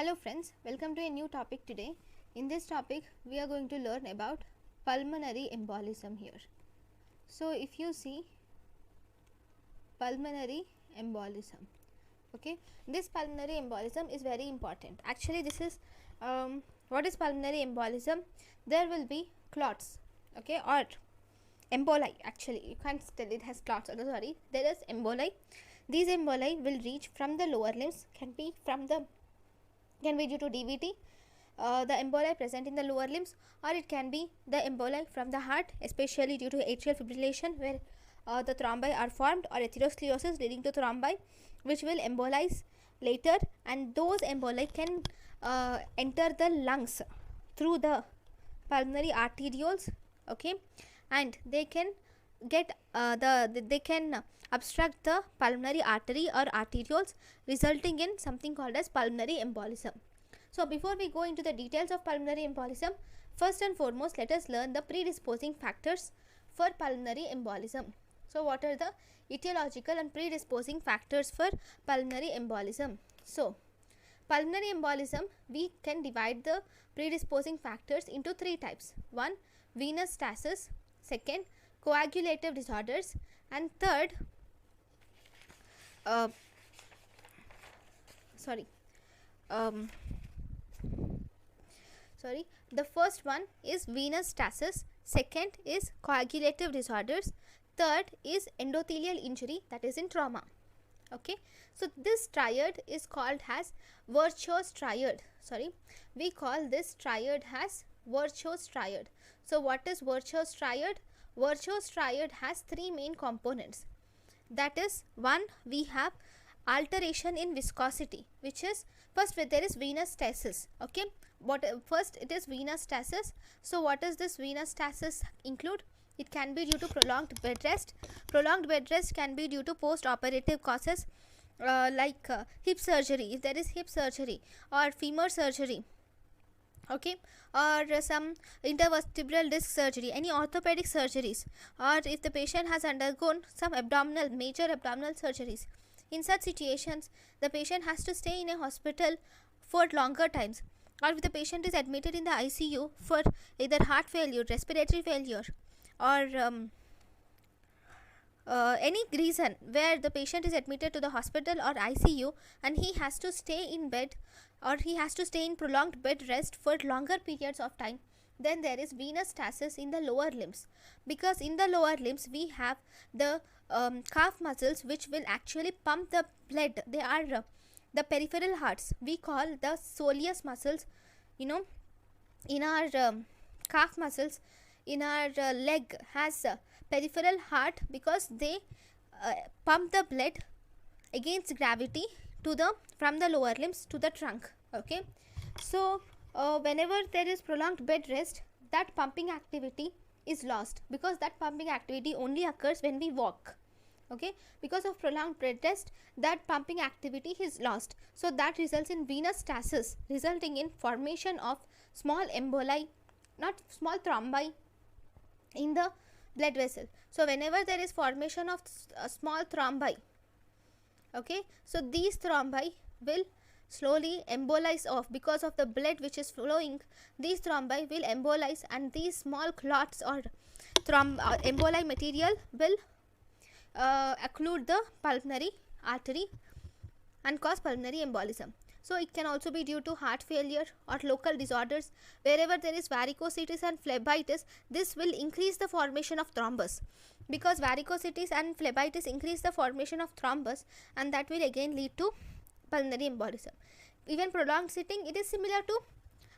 Hello friends, welcome to a new topic today. In this topic we are going to learn about pulmonary embolism here. So if you see pulmonary embolism, okay, this pulmonary embolism is very important. Actually this is what is pulmonary embolism? There will be clots, okay, or emboli. Actually you can't tell it has clots, sorry, there is emboli. These emboli will reach from the lower limbs, can be due to DVT, the emboli present in the lower limbs, or it can be the emboli from the heart, especially due to atrial fibrillation, where the thrombi are formed, or atherosclerosis leading to thrombi, which will embolize later, and those emboli can enter the lungs through the pulmonary arterioles, okay, and they can get they can obstruct the pulmonary artery or arterioles, resulting in something called as pulmonary embolism. So before we go into the details of pulmonary embolism, first and foremost let us learn the predisposing factors for pulmonary embolism. So what are the etiological and predisposing factors for pulmonary embolism? So pulmonary embolism, we can divide the predisposing factors into three types. One, venous stasis. Second, coagulative disorders, and third, the first one is venous stasis, second is coagulative disorders, third is endothelial injury, that is in trauma. Okay, so this triad is called as Virchow's triad. We call this triad as Virchow's triad. So what is Virchow's triad? Virchow's triad has three main components. That is, one, we have alteration in viscosity, which is, first there is venous stasis. Okay, first it is venous stasis. So what does this venous stasis include? It can be due to prolonged bed rest. Prolonged bed rest can be due to post-operative causes like hip surgery, if there is hip surgery, or femur surgery, okay, or some intervertebral disc surgery, any orthopedic surgeries, or if the patient has undergone some major abdominal surgeries. In such situations, the patient has to stay in a hospital for longer times, or if the patient is admitted in the ICU for either heart failure, respiratory failure, or any reason where the patient is admitted to the hospital or ICU and he has to stay in bed, or he has to stay in prolonged bed rest for longer periods of time, then there is venous stasis in the lower limbs, because in the lower limbs we have the calf muscles which will actually pump the blood. They are the peripheral hearts, we call the soleus muscles, in our calf muscles, in our leg has peripheral heart, because they pump the blood against gravity from the lower limbs to the trunk. Okay, so whenever there is prolonged bed rest, that pumping activity is lost, because that pumping activity only occurs when we walk. Okay, because of prolonged bed rest, that pumping activity is lost, so that results in venous stasis, resulting in formation of small emboli, not small thrombi, in the blood vessel. So whenever there is formation of small thrombi, okay, so these thrombi will slowly embolize off because of the blood which is flowing. These thrombi will embolize, and these small clots or emboli material will occlude the pulmonary artery and cause pulmonary embolism. So it can also be due to heart failure or local disorders. Wherever there is varicosities and phlebitis, this will increase the formation of thrombus, because varicosities and phlebitis increase the formation of thrombus, and that will again lead to pulmonary embolism. Even prolonged sitting, it is similar to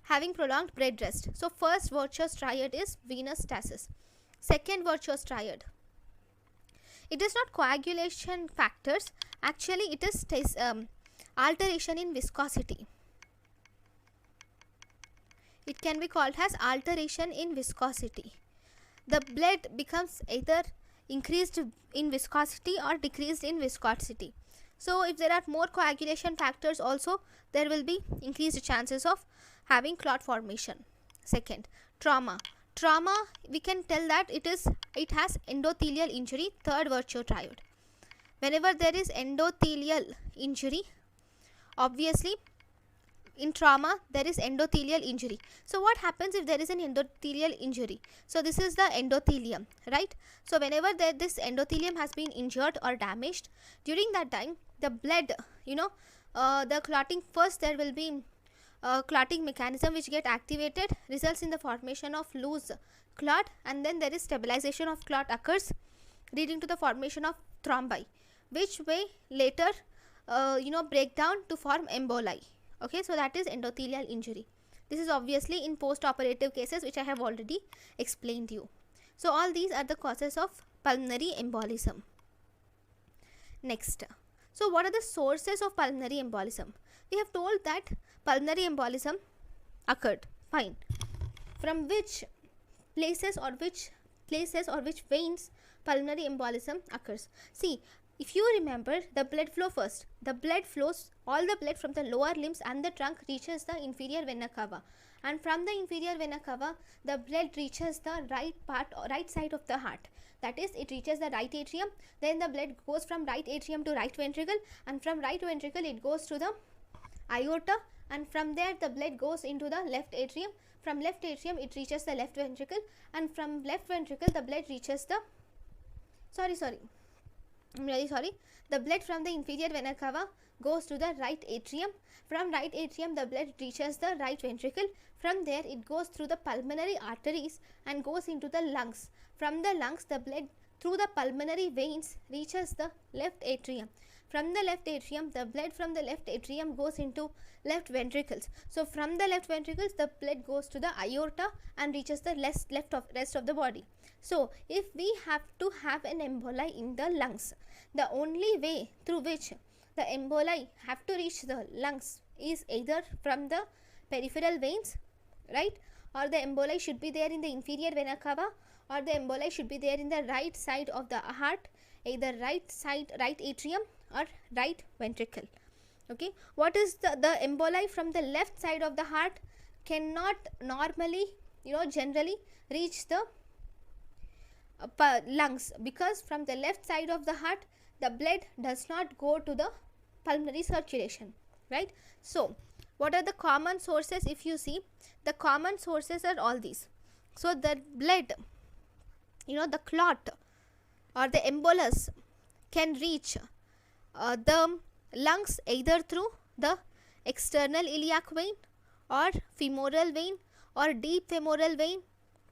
having prolonged bed rest. So first Virchow's triad is venous stasis. Second Virchow's triad, it is not coagulation factors, actually it is alteration in viscosity. It can be called as alteration in viscosity. The blood becomes either increased in viscosity or decreased in viscosity. So if there are more coagulation factors also, there will be increased chances of having clot formation. Second, trauma. Trauma, we can tell that it has endothelial injury, third Virchow triad. Whenever there is endothelial injury, obviously in trauma there is endothelial injury. So what happens if there is an endothelial injury? So this is the endothelium, right? So whenever this endothelium has been injured or damaged, during that time the blood, the clotting, first there will be clotting mechanism which get activated, results in the formation of loose clot, and then there is stabilization of clot occurs, leading to the formation of thrombi, which may later break down to form emboli. Okay, so that is endothelial injury. This is obviously in post-operative cases, which I have already explained you. So all these are the causes of pulmonary embolism. Next, so what are the sources of pulmonary embolism? We have told that pulmonary embolism occurred, fine. From which places or which veins pulmonary embolism occurs? See, if you remember the blood flow first, the blood flows, all the blood from the lower limbs and the trunk reaches the inferior vena cava, and from the inferior vena cava the blood reaches the right side of the heart, that is, it reaches the right atrium. Then the blood goes from right atrium to right ventricle, and from right ventricle it goes to the aorta, and from there the blood goes into the left atrium. From left atrium it reaches the left ventricle, and from left ventricle the blood reaches the I'm really sorry. The blood from the inferior vena cava goes to the right atrium. From right atrium the blood reaches the right ventricle. From there it goes through the pulmonary arteries and goes into the lungs. From the lungs the blood through the pulmonary veins reaches the left atrium. From the left atrium the blood from the left atrium goes into left ventricles. So from the left ventricles the blood goes to the aorta and reaches the rest of the body. So if we have to have an emboli in the lungs, the only way through which the emboli have to reach the lungs is either from the peripheral veins, right, or the emboli should be there in the inferior vena cava, or the emboli should be there in the right side of the heart, either right atrium or right ventricle. Okay, what is the emboli from the left side of the heart cannot normally, generally reach the lungs, because from the left side of the heart the blood does not go to the pulmonary circulation, right? So what are the common sources? If you see, the common sources are all these. So the blood, the clot or the embolus can reach the lungs either through the external iliac vein or femoral vein or deep femoral vein,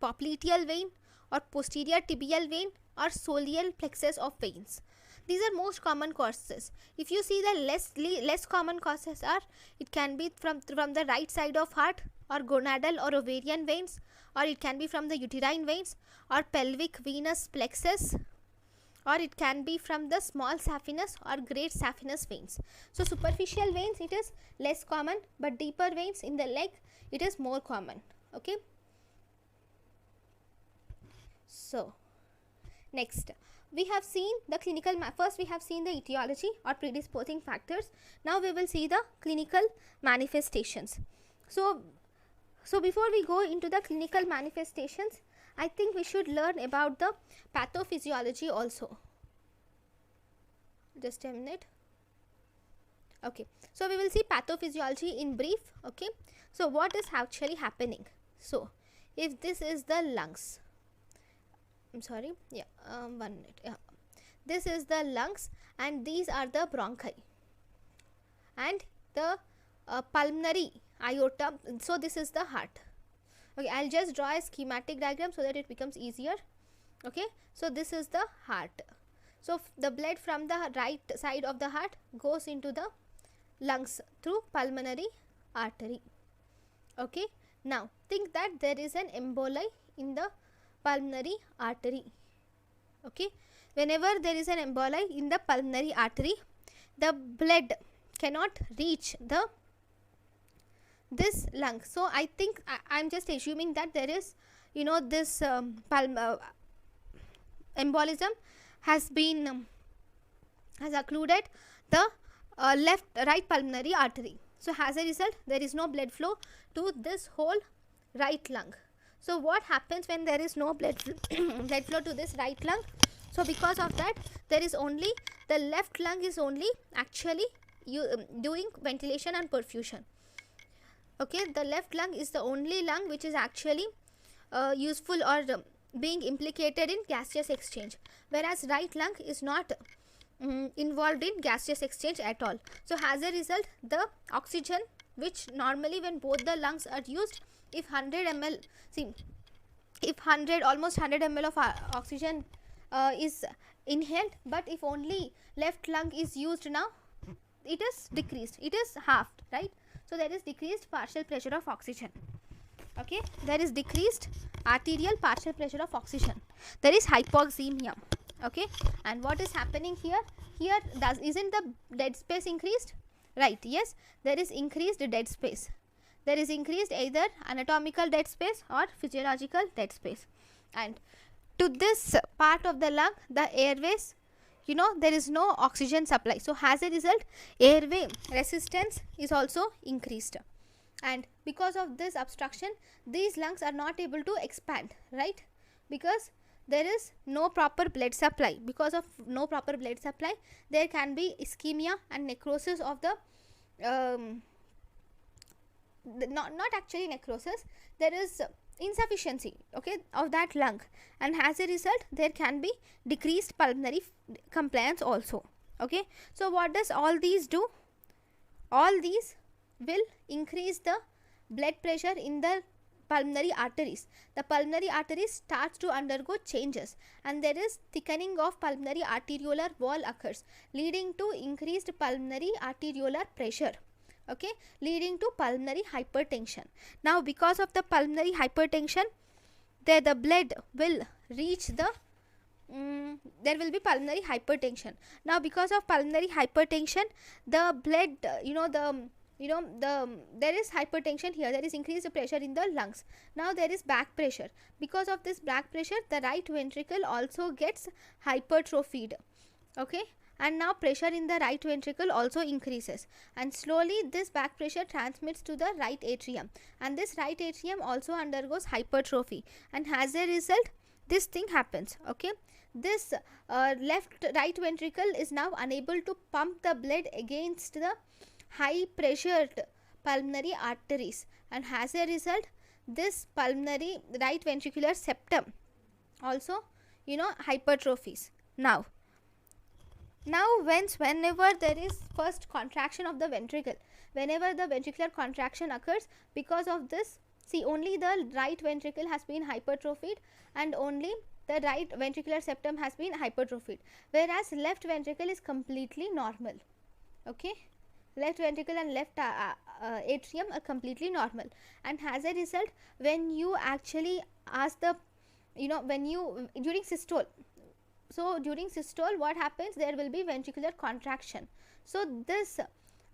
popliteal vein or posterior tibial vein or soleal plexus of veins. These are most common causes. If you see, the less common causes are, it can be from the right side of heart or gonadal or ovarian veins, or it can be from the uterine veins or pelvic venous plexus, or it can be from the small saphenous or great saphenous veins. So superficial veins it is less common, but deeper veins in the leg it is more common. Okay. So next we have seen the clinical, first we have seen the etiology or predisposing factors. Now we will see the clinical manifestations. So before we go into the clinical manifestations, I think we should learn about the pathophysiology also. Just a minute. Okay, so we will see pathophysiology in brief. Okay, so what is actually happening? So if this is the lungs, I'm sorry, yeah, 1 minute, yeah, this is the lungs and these are the bronchi and the pulmonary aorta. So this is the heart. Okay, I'll just draw a schematic diagram so that it becomes easier. Okay, so this is the heart. So the blood from the right side of the heart goes into the lungs through pulmonary artery. Okay, now think that there is an emboli in the pulmonary artery. Okay, whenever there is an emboli in the pulmonary artery, the blood cannot reach this lung. So I think I'm just assuming that there is, this embolism has been has occluded the right pulmonary artery. So as a result, there is no blood flow to this whole right lung. So what happens when there is no blood flow to this right lung? So because of that, there is only the left lung is only actually doing ventilation and perfusion. Okay, the left lung is the only lung which is actually useful or being implicated in gaseous exchange, whereas right lung is not involved in gaseous exchange at all. So as a result, the oxygen which normally when both the lungs are used, if 100 ml, see, if 100 almost 100 ml of oxygen is inhaled, but if only left lung is used now, it is decreased, it is halved, right? So there is decreased partial pressure of oxygen. Okay, there is decreased arterial partial pressure of oxygen, there is hypoxemia. Okay, and what is happening here? Here isn't the dead space increased? Right, yes, there is increased dead space. There is increased either anatomical dead space or physiological dead space. And to this part of the lung, the airways, there is no oxygen supply. So as a result, airway resistance is also increased. And because of this obstruction, these lungs are not able to expand, right? Because there is no proper blood supply. Because of no proper blood supply, there can be ischemia and necrosis of the not actually necrosis, there is insufficiency, okay, of that lung, and as a result there can be decreased pulmonary compliance also. Okay, so what does all these do? All these will increase the blood pressure in the pulmonary arteries. The pulmonary arteries starts to undergo changes, and there is thickening of pulmonary arteriolar wall occurs, leading to increased pulmonary arteriolar pressure. Okay, leading to pulmonary hypertension. Now because of the pulmonary hypertension, the blood will reach the there will be pulmonary hypertension. Now because of pulmonary hypertension, the blood there is hypertension here, there is increased pressure in the lungs. Now there is back pressure. Because of this back pressure, the right ventricle also gets hypertrophied. Okay, and now pressure in the right ventricle also increases, and slowly this back pressure transmits to the right atrium, and this right atrium also undergoes hypertrophy, and as a result this thing happens. Okay, this right ventricle is now unable to pump the blood against the high pressured pulmonary arteries, and as a result this pulmonary right ventricular septum also hypertrophies. Now whenever there is first contraction of the ventricle, whenever the ventricular contraction occurs, because of this, see, only the right ventricle has been hypertrophied and only the right ventricular septum has been hypertrophied, whereas left ventricle is completely normal. Okay, left ventricle and left atrium are completely normal, and as a result, when you actually ask the when you during systole, so during systole what happens, there will be ventricular contraction. So this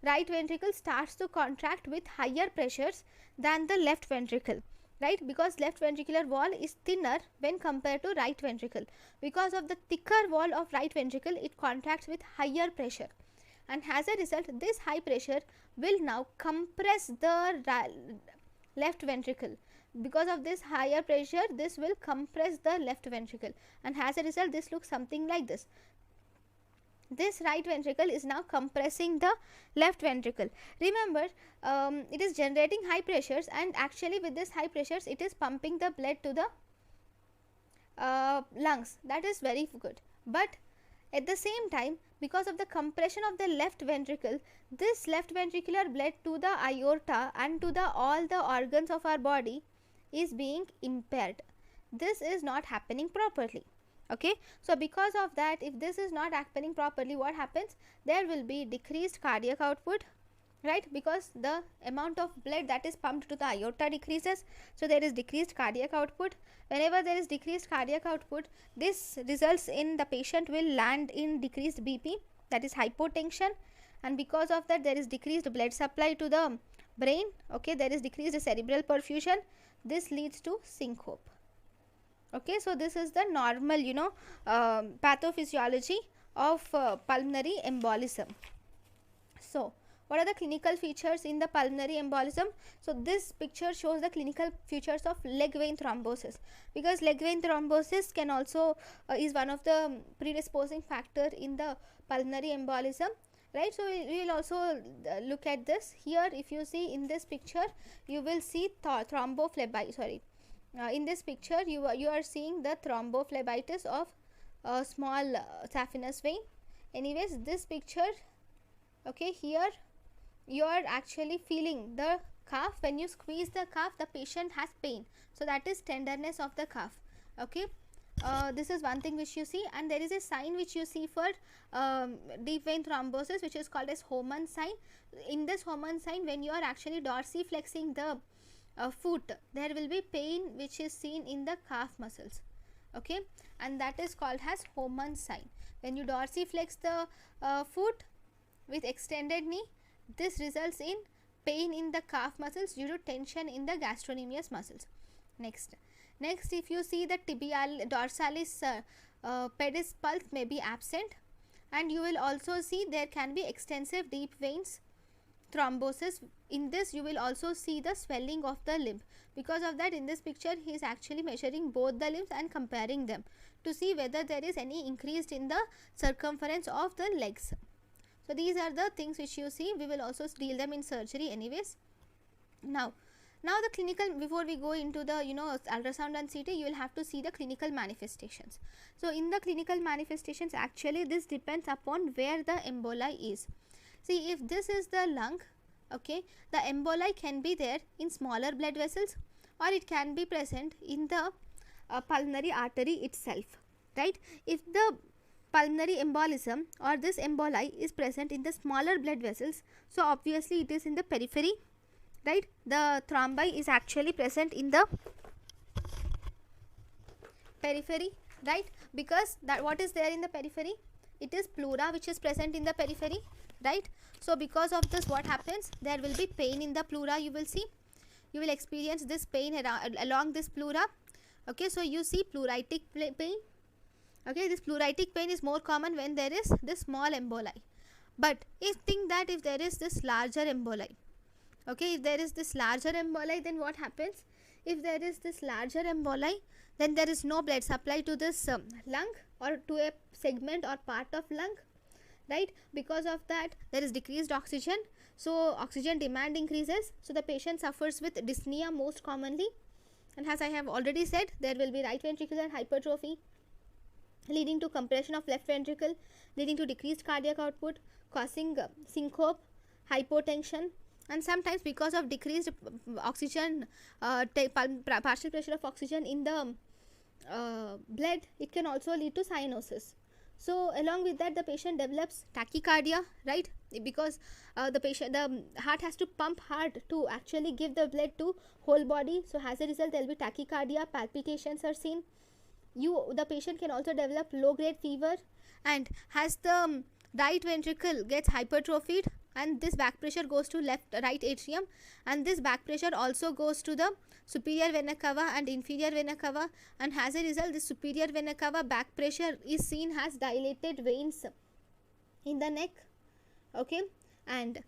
right ventricle starts to contract with higher pressures than the left ventricle, right? Because left ventricular wall is thinner when compared to right ventricle. Because of the thicker wall of right ventricle, it contracts with higher pressure, and as a result this high pressure will now compress the left ventricle. Because of this higher pressure, this will compress the left ventricle, and as a result this looks something like this. This right ventricle is now compressing the left ventricle. Remember, it is generating high pressures, and actually with this high pressures it is pumping the blood to the lungs. That is very good, but at the same time, because of the compression of the left ventricle, this left ventricular blood to the aorta and to the all the organs of our body is being impaired. This is not happening properly. Okay, so because of that, if this is not happening properly, what happens? There will be decreased cardiac output, right? Because the amount of blood that is pumped to the aorta decreases, so there is decreased cardiac output. Whenever there is decreased cardiac output, this results in the patient will land in decreased BP, that is hypotension, and because of that there is decreased blood supply to the brain. Okay, there is decreased cerebral perfusion. This leads to syncope. Okay, so this is the normal pathophysiology of pulmonary embolism. So what are the clinical features in the pulmonary embolism? So this picture shows the clinical features of leg vein thrombosis, because leg vein thrombosis can also is one of the predisposing factor in the pulmonary embolism. right? So we will also look at this here. If you see in this picture, you will see thrombophlebitis. Sorry, in this picture you are seeing the thrombophlebitis of a small saphenous vein. Anyways, this picture, okay, here you are actually feeling the calf. When you squeeze the calf, the patient has pain, so that is tenderness of the calf. Okay, this is one thing which you see, and there is a sign which you see for deep vein thrombosis, which is called as Homan sign. In this Homan sign, when you are actually dorsiflexing the foot, there will be pain which is seen in the calf muscles. Okay, and that is called as Homan sign. When you dorsiflex the foot with extended knee, this results in pain in the calf muscles due to tension in the gastrocnemius muscles. Next, if you see the dorsalis pedis pulse may be absent, and you will also see there can be extensive deep veins thrombosis. In this you will also see the swelling of the limb. Because of that, in this picture he is actually measuring both the limbs and comparing them to see whether there is any increase in the circumference of the legs. So these are the things which you see. We will also deal them in surgery anyways. Now the clinical, before we go into the ultrasound and CT, you will have to see the clinical manifestations. So in the clinical manifestations, actually this depends upon where the emboli is. See, if this is the lung, okay, the emboli can be there in smaller blood vessels, or it can be present in the pulmonary artery itself, right? If the pulmonary embolism or this emboli is present in the smaller blood vessels, so obviously it is in the periphery, right? The thrombi is actually present in the periphery, right? Because that, what is there in the periphery? It is pleura which is present in the periphery, right? So because of this, what happens? There will be pain in the pleura. You will see, you will experience this pain along this pleura. Okay, so you see pleuritic pain. Okay, this pleuritic pain is more common when there is this small emboli. But if there is this larger emboli, okay, if there is this larger emboli, then what happens? If there is this larger emboli, then there is no blood supply to this lung or to a segment or part of lung, right? Because of that, there is decreased oxygen, so oxygen demand increases, so the patient suffers with dyspnea most commonly. And as I have already said, there will be right ventricular hypertrophy leading to compression of left ventricle, leading to decreased cardiac output, causing syncope, hypotension, and sometimes because of decreased oxygen, partial pressure of oxygen in the blood, it can also lead to cyanosis. So along with that, the patient develops tachycardia, right? Because the heart has to pump hard to actually give the blood to whole body. So as a result, there will be tachycardia, palpitations are seen. The patient can also develop low grade fever, and as the right ventricle gets hypertrophied, and this back pressure goes to right atrium, and this back pressure also goes to the superior vena cava and inferior vena cava, and as a result, the superior vena cava back pressure is seen as dilated veins in the neck. Okay, and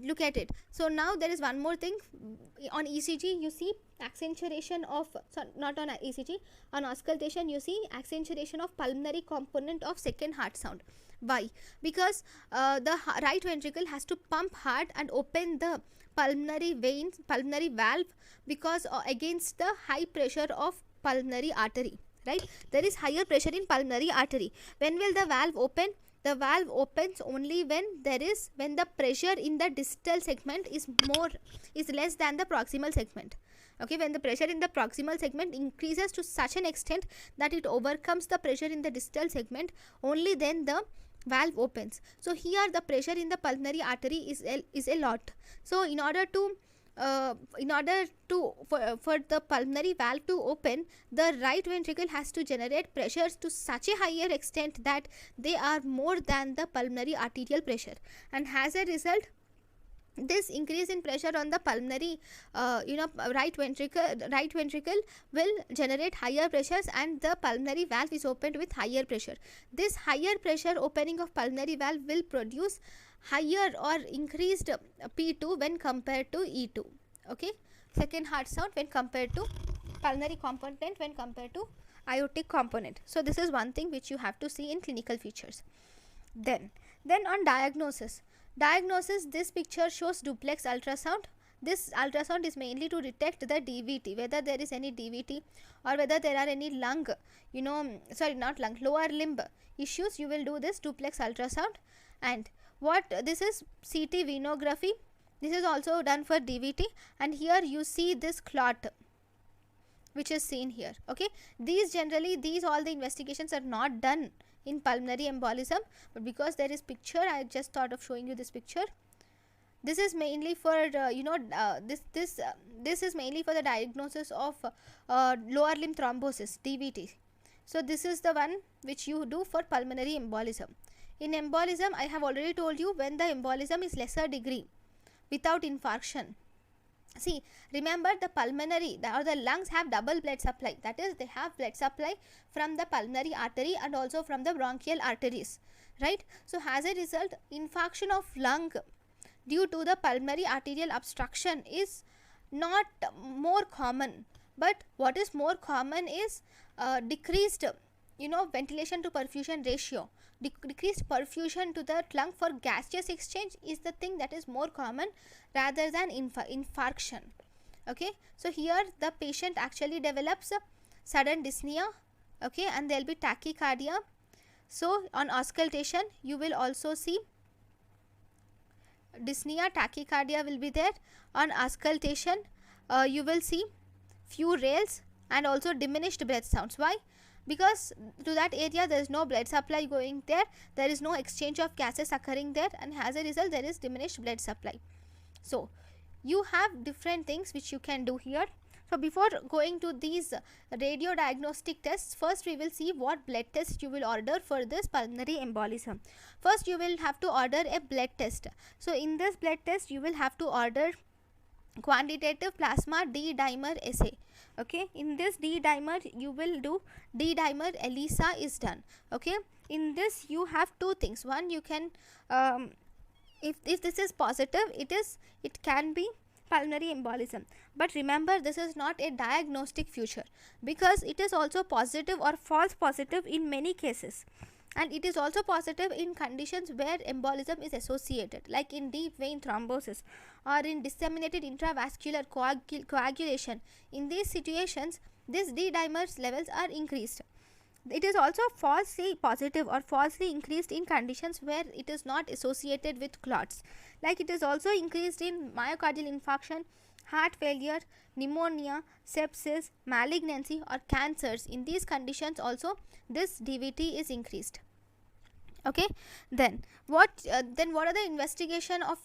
look at it. So now there is one more thing. On ECG you see accentuation of, not on ECG, on auscultation you see accentuation of pulmonary component of second heart sound. Why? Because the right ventricle has to pump hard and open the pulmonary valve, because against the high pressure of pulmonary artery, right? There is higher pressure in pulmonary artery. When will the valve open? The valve opens only when the pressure in the distal segment is less than the proximal segment. Okay, when the pressure in the proximal segment increases to such an extent that it overcomes the pressure in the distal segment, only then the valve opens. So here the pressure in the pulmonary artery is a lot. So in order for the pulmonary valve to open, the right ventricle has to generate pressures to such a higher extent that they are more than the pulmonary arterial pressure, and as a result, this increase in pressure on the pulmonary right ventricle will generate higher pressures, and the pulmonary valve is opened with higher pressure. This higher pressure opening of pulmonary valve will produce higher or increased P2 when compared to E2. Okay, second heart sound when compared to pulmonary component when compared to aortic component. So this is one thing which you have to see in clinical features. Then Then on diagnosis, this picture shows duplex ultrasound. This ultrasound is mainly to detect the DVT, whether there is any DVT or whether there are any lung, not lung, lower limb issues. You will do this duplex ultrasound. And what this is CT venography. This is also done for DVT, and here you see this clot which is seen here. Okay, these all the investigations are not done in pulmonary embolism, but because there is picture, I just thought of showing you this picture. This is mainly for this is mainly for the diagnosis of lower limb thrombosis, DVT. So this is the one which you do for pulmonary embolism. In embolism, I have already told you, when the embolism is lesser degree without infarction. See, remember, the pulmonary or the lungs have double blood supply. That is, they have blood supply from the pulmonary artery and also from the bronchial arteries, right? So as a result, infarction of lung due to the pulmonary arterial obstruction is not more common, but what is more common is decreased ventilation to perfusion ratio. Decreased perfusion to the lung for gaseous exchange is the thing that is more common rather than infarction. Okay, so here the patient actually develops sudden dyspnea, okay, and there will be tachycardia. So on auscultation you will also see dyspnea, tachycardia will be there. On auscultation you will see few rales and also diminished breath sounds. Why? Because to that area there is no blood supply going there, there is no exchange of gases occurring there, and as a result there is diminished blood supply. So you have different things which you can do here. So before going to these radio diagnostic tests, first we will see what blood test you will order for this pulmonary embolism. First you will have to order a blood test. So in this blood test you will have to order quantitative plasma D-dimer assay. Okay, in this D-dimer you will do D-dimer ELISA is done. Okay, in this you have two things. One, you can if this is positive, it can be pulmonary embolism, but remember, this is not a diagnostic feature, because it is also positive or false positive in many cases, and it is also positive in conditions where embolism is associated, like in deep vein thrombosis or in disseminated intravascular coagulation. In these situations, this D-dimer levels are increased. It is also falsely positive or falsely increased in conditions where it is not associated with clots, like it is also increased in myocardial infarction, heart failure, pneumonia, sepsis, malignancy or cancers. In these conditions also this DVT is increased. Okay, then what are the investigation of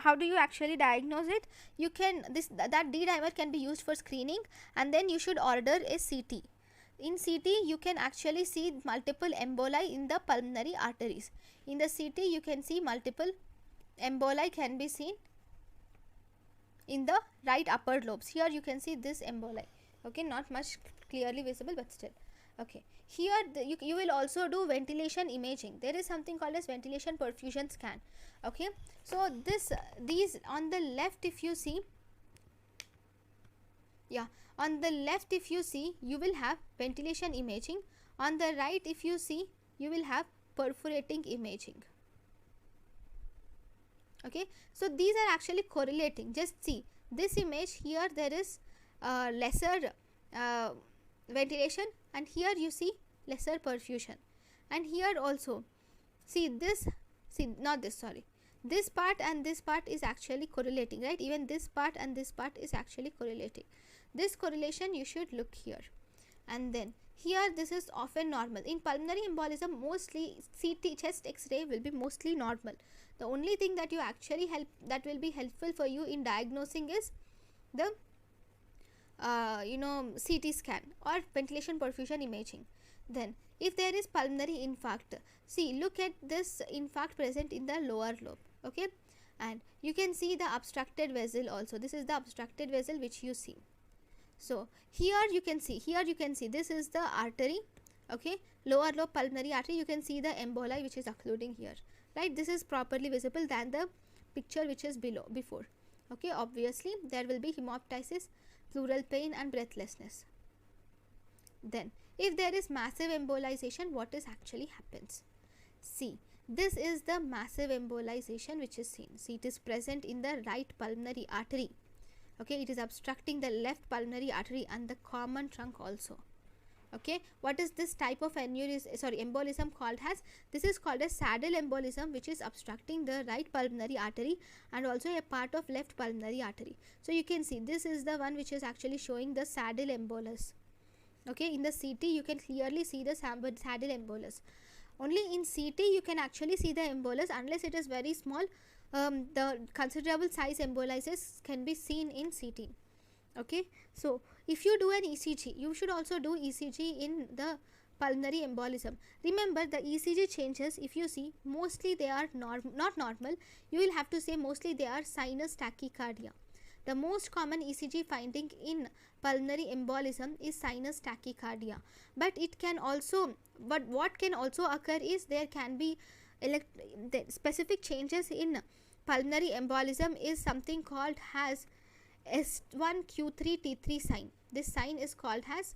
how do you actually diagnose it? You can that D-dimer can be used for screening, and then you should order a CT. In CT you can actually see multiple emboli in the pulmonary arteries. In the CT you can see multiple emboli can be seen in the right upper lobes. Here you can see this emboli. Okay, not much clearly visible, but still. Okay, here you will also do ventilation imaging. There is something called as ventilation perfusion scan. Okay, so these on the left, if you see, on the left if you see, you will have ventilation imaging. On the right if you see, you will have perforating imaging. Okay, so these are actually correlating. Just see this image here, there is lesser ventilation, and here you see lesser perfusion, and here also see this, this part and this part is actually correlating, right? Even this part and this part is actually correlating. This correlation you should look here, and then here this is often normal. In pulmonary embolism, mostly CT chest X-ray will be mostly normal. The only thing that you actually that will be helpful for you in diagnosing is the CT scan or ventilation perfusion imaging. Then if there is pulmonary infarct, see, look at this infarct present in the lower lobe. Okay, and you can see the obstructed vessel also. This is the obstructed vessel which you see. So here you can see this is the artery. Okay, lower lobe pulmonary artery. You can see the emboli which is occluding here, right? This is properly visible than the picture which is before. Okay, obviously there will be hemoptysis, pleural pain and breathlessness. Then if there is massive embolization, what is actually happens? See, this is the massive embolization which is seen. See, it is present in the right pulmonary artery. Okay, it is obstructing the left pulmonary artery and the common trunk also. Okay, what is this type of embolism called as? This is called as saddle embolism, which is obstructing the right pulmonary artery and also a part of left pulmonary artery. So you can see this is the one which is actually showing the saddle embolus. Okay, in the CT you can clearly see the saddle embolus. Only in CT you can actually see the embolus. Unless it is very small, the considerable size embolises can be seen in CT. Okay, so if you do an ECG, you should also do ECG in the pulmonary embolism. Remember, the ECG changes, if you see, mostly they are not normal. You will have to say mostly they are sinus tachycardia. The most common ECG finding in pulmonary embolism is sinus tachycardia. But what can also occur is there can be the specific changes in pulmonary embolism is something called as S1Q3T3 sign. This sign is called as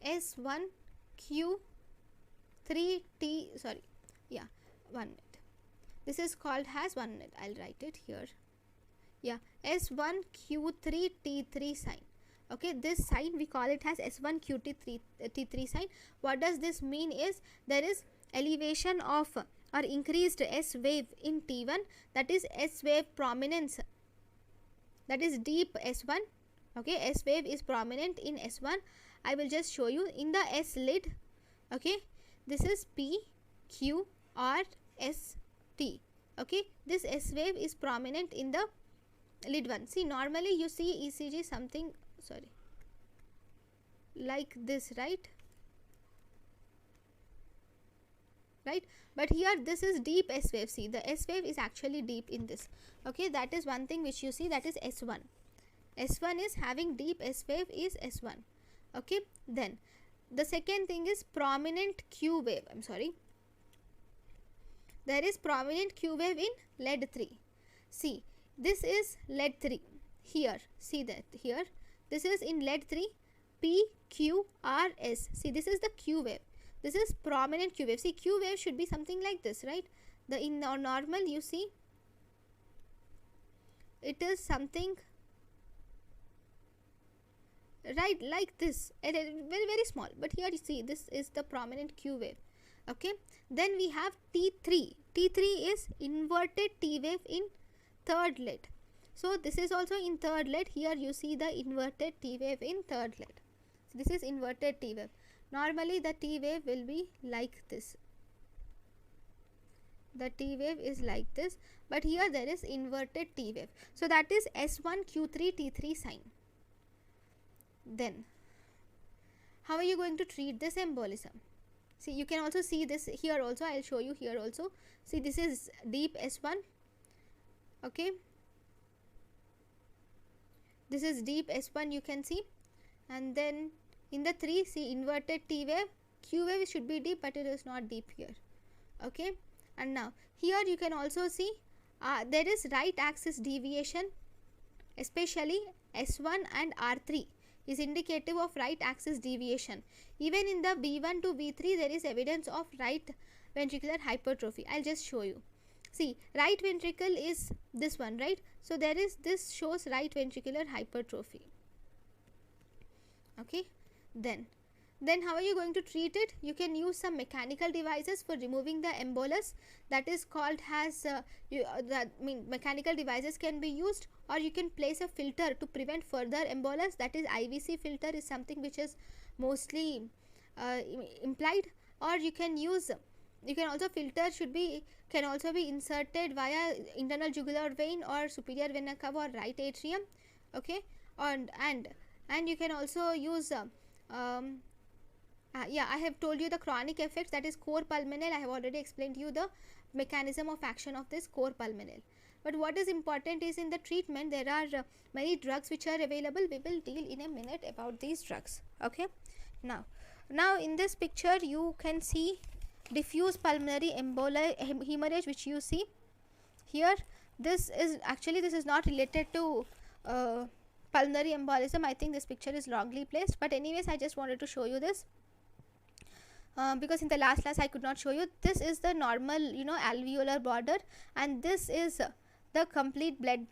S1Q3T, one minute. This is called as, one minute, I'll write it here. S1Q3T3 sign. Okay, this sign we call it as S1Q3 sign. What does this mean is there is elevation of or increased S wave in T1, that is S wave prominence, that is deep S1. Okay, S wave is prominent in S1. I will just show you in the S lid. Okay, this is P, Q, R, S, T. Okay, this S wave is prominent in the lid 1. See, normally you see ECG something, like this, right? But here this is deep S wave. See, the S wave is actually deep in this. Okay, that is one thing which you see, that is S1. S1 is having deep S wave is S1. Okay, then the second thing is prominent Q wave. There is prominent Q wave in lead 3. See, this is lead 3 here. See that here. This is in lead 3, P, Q, R, S. See, this is the Q wave. This is prominent Q wave. See, Q wave should be something like this, right? In normal, you see, it is something right like this, very very small. But here you see, this is the prominent Q wave. Okay, then we have T3. T3 is inverted T wave in third lead. So this is also in third lead. Here you see the inverted T wave in third lead. So this is inverted T wave. Normally the T wave will be like this. The T wave is like this, but here there is inverted T wave. So that is S1Q3T3 sign. Then how are you going to treat this embolism? See, you can also see this here also. I'll show you here also. See, this is deep S1. Okay, this is deep S1, you can see. And then in the 3, see, inverted T wave. Q wave should be deep, but it is not deep here. Okay, and now here you can also see there is right axis deviation, especially S1 and R3 is indicative of right axis deviation. Even in the B1 to B3 there is evidence of right ventricular hypertrophy. I'll just show you. See, right ventricle is this one, right? So there is, this shows right ventricular hypertrophy. Okay, then how are you going to treat it? You can use some mechanical devices for removing the embolus. That is called as mechanical devices can be used, or you can place a filter to prevent further embolus. That is IVC filter is something which is mostly implied. Or you can use, you can also filter can also be inserted via internal jugular vein or superior vena cava or right atrium. Okay, and you can also use I have told you the chronic effects, that is cor pulmonale. I have already explained to you the mechanism of action of this cor pulmonale. But what is important is in the treatment there are many drugs which are available. We will deal in a minute about these drugs. Okay, now in this picture you can see diffuse pulmonary hemorrhage, which you see here. This is not related to pulmonary embolism. I think this picture is wrongly placed, but anyways I just wanted to show you this. because in the last class I could not show you. This is the normal, alveolar border, and this is the complete red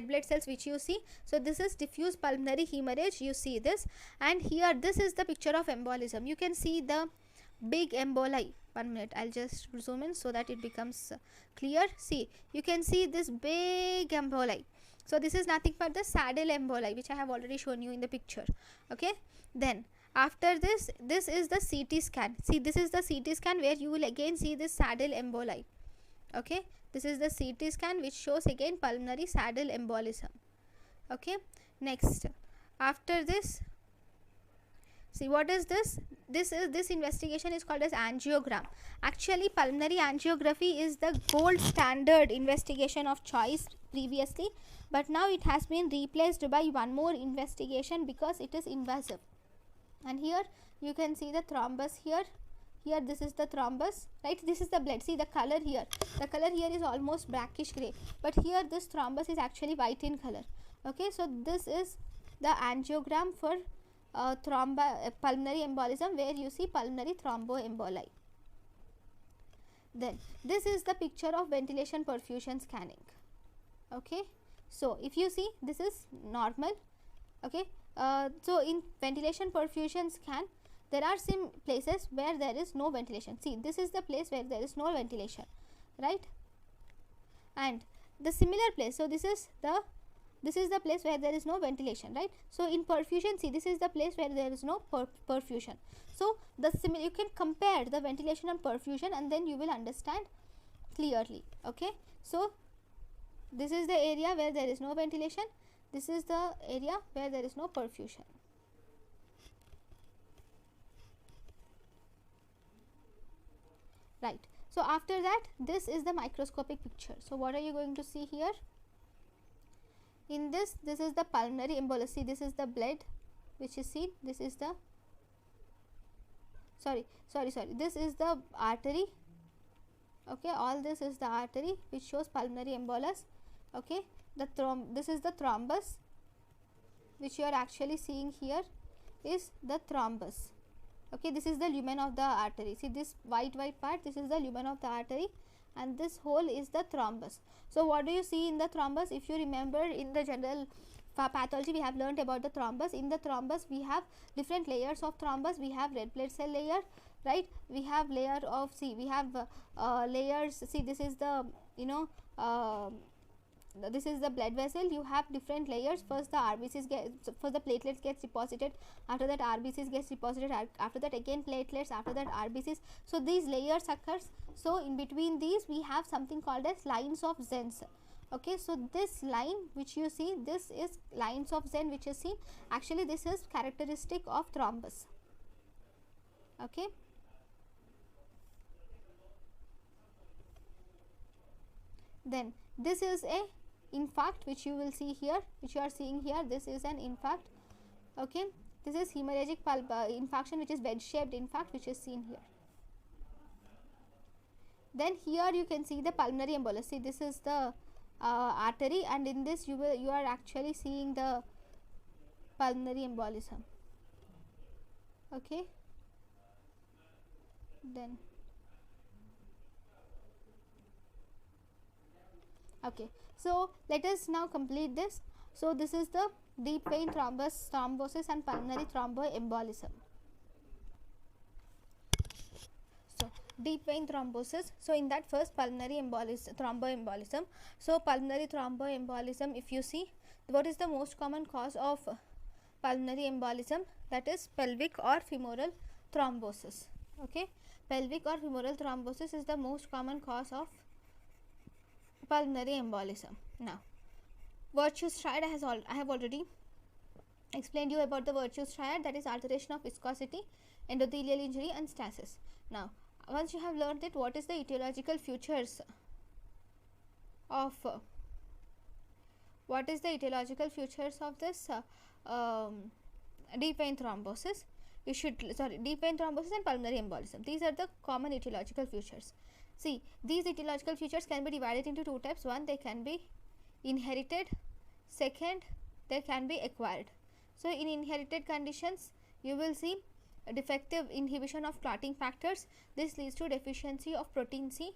blood cells which you see. So this is diffuse pulmonary hemorrhage, you see this. And here this is the picture of embolism. You can see the big emboli. 1 minute, I'll just zoom in so that it becomes clear. See, you can see this big emboli. So this is nothing but the saddle emboli, which I have already shown you in the picture. Okay, then after this is the CT scan. See, this is the CT scan where you will again see this saddle emboli. Okay, this is the CT scan which shows again pulmonary saddle embolism. Okay, next, after this, see what is this? This investigation is called as angiogram. Actually, pulmonary angiography is the gold standard investigation of choice previously, but now it has been replaced by one more investigation because it is invasive. And here you can see the thrombus here. Here this is the thrombus, right? This is the blood. See the color here. The color here is almost blackish gray, but here this thrombus is actually white in color. Okay, so this is the angiogram for pulmonary embolism, where you see pulmonary thromboemboli. Then this is the picture of ventilation perfusion scanning. Okay, so if you see, this is normal. Okay, so in ventilation perfusion scan, there are some places where there is no ventilation. See, this is the place where there is no ventilation, right? And the similar place, so this is the place where there is no ventilation, right? So in perfusion, see, this is the place where there is no perfusion. So you can compare the ventilation and perfusion, and then you will understand clearly. Okay, so this is the area where there is no ventilation. This is the area where there is no perfusion. Right. So after that, this is the microscopic picture. So what are you going to see here? In this is the pulmonary embolus. See, this is the blood which is seen. This is the sorry, this is the artery. Okay, all this is the artery which shows pulmonary embolus. Okay, this is the thrombus which you are actually seeing here is the thrombus. Okay, this is the lumen of the artery. See this white part, this is the lumen of the artery, and this hole is the thrombus. So what do you see in the thrombus? If you remember, in the general pathology we have learnt about the thrombus. In the thrombus we have different layers of thrombus. We have red blood cell layer, right? We have layer of, see, we have layers. See, this is the this is the blood vessel. You have different layers. First the RBCs first the platelets gets deposited, after that RBCs gets deposited, after that again platelets, after that RBCs. So these layers occurs. So in between these we have something called as lines of Zenz. Okay, so this line which you see, this is lines of Zenz which is seen. Actually this is characteristic of thrombus. Okay, then this is a infarct which you will see here, which you are seeing here. This is an infarct. Okay, this is hemorrhagic infarction, which is wedge shaped infarct, which is seen here. Then here you can see the pulmonary embolus. See, this is the artery, and in this you are actually seeing the pulmonary embolism. Okay, then okay, so let us now complete this. So this is the deep vein thrombosis and pulmonary thromboembolism. So deep vein thrombosis, so in that first pulmonary thromboembolism. So pulmonary thromboembolism, if you see, what is the most common cause of pulmonary embolism? That is pelvic or femoral thrombosis. Okay, pelvic or femoral thrombosis is the most common cause of pulmonary embolism. Now, Virchow's triad, I have already explained you about the Virchow's triad, that is alteration of viscosity, endothelial injury and stasis. Now, once you have learned it, what is the etiological features of this deep vein thrombosis? Deep vein thrombosis and pulmonary embolism. These are the common etiological features. See, these etiological features can be divided into two types. One, they can be inherited. Second, they can be acquired. So in inherited conditions, you will see defective inhibition of clotting factors. This leads to deficiency of protein C,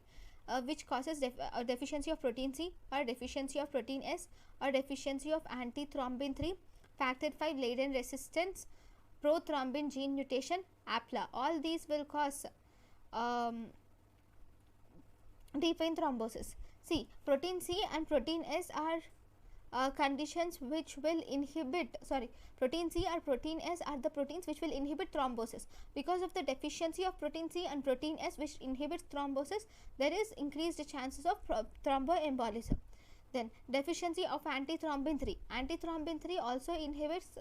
which causes deficiency of protein C, or deficiency of protein S, or deficiency of antithrombin 3, factor 5 Leiden resistance, prothrombin gene mutation, APLA. All these will cause deep vein thrombosis. See, protein C and protein S are conditions which will inhibit, protein C or protein S are the proteins which will inhibit thrombosis. Because of the deficiency of protein C and protein S which inhibits thrombosis, there is increased chances of thromboembolism. Then deficiency of antithrombin 3. Antithrombin 3 also inhibits